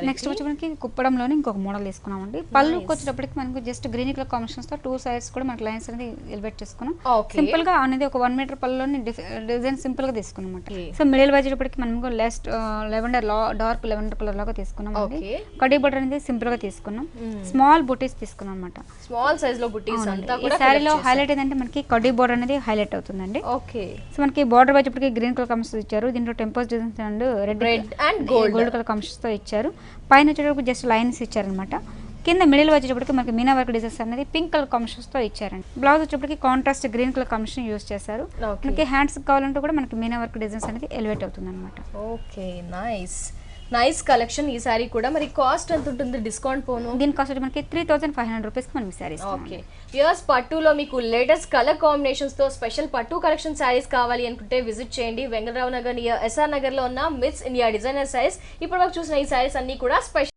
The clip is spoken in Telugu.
నెక్స్ట్ వచ్చి మనకి కుప్పడంలోనే ఇంకొక మోడల్ తీసుకున్నామండి. పళ్ళుకి వచ్చేటప్పటికి మనకు జస్ట్ గ్రీన్ కలర్ కాంబినేషన్స్ తో 2 సైడ్స్ కూడా మనకి లైన్స్ అనేది ఎలివేట్ చేసుకున్నాం. సింపుల్ గా అనేది ఒక 1 మీటర్ పళ్ళులోని డిజైన్ సింపుల్ గా తీసుకున్నాం అనమాట. సో మిడిల్ వచ్చేటప్పటికి మనకు లెస్ట్ లెవెండర్ డార్క్ లెవెండర్ కలర్ లాగా తీసుకున్నాం అండి. కడీ బోర్డర్ అనేది సింపుల్ గా తీసుకున్నాం. స్మాల్ బుటీస్ తీసుకున్నాం అనమాట. స్మాల్ సైజ్ లో బుటీస్ అంతా ఈ సారీలో హైలైట్ ఏంటంటే మనకి కడీ బోర్డర్ అనేది హైలైట్ అవుతుందండి. ఓకే. సో మనకి బోర్డర్ వచ్చేటప్పటికి గ్రీన్ కలర్ కాంబినేషన్ ఇచ్చారు. దీంట్లో టెంపోస్ designs and red and gold colour combinations తో ఇచ్చారు. పైన వచ్చేటప్పుడు జస్ట్ లైన్స్ ఇచ్చారనమాట. కింద మిడిల్ వచ్చేటప్పటికి మనకి మీనా వర్క్ డిజైన్స్ అనేది పింక్ కలర్ కాంబినేషన్స్ తో ఇచ్చారండి. బ్లౌజ్ వచ్చేటప్పటికి contrast green colour combination use చేశారు. మనకి హ్యాండ్స్ కావాలంటే కూడా మనకి మీనా వర్క్ డిజైన్స్ అనేది ఎలివేట్ అవుతుంది అనమాట. Okay, nice collection. ఈ సారీ కూడా మరి కాస్ట్ ఎంత ఉంటుంది డిస్కౌంట్ పోను? దీని కాస్ట్ వచ్చి మనకి 3500 రూపీస్ మనం సారీస్. ఓకే వ్యూయర్స్, పట్టులో మీకు లేటెస్ట్ కలర్ కాంబినేషన్స్ తో స్పెషల్ పట్టు కలెక్షన్ సారీస్ కావాలి అనుకుంటే విజిట్ చేయండి. వెంగళరావు నగర్ నియర్ ఎస్ఆర్ నగర్ లో ఉన్న మిస్ ఇండియా డిజైనర్ సారీస్. ఇప్పుడు చూసిన ఈ సారీస్ అన్ని కూడా స్పెషల్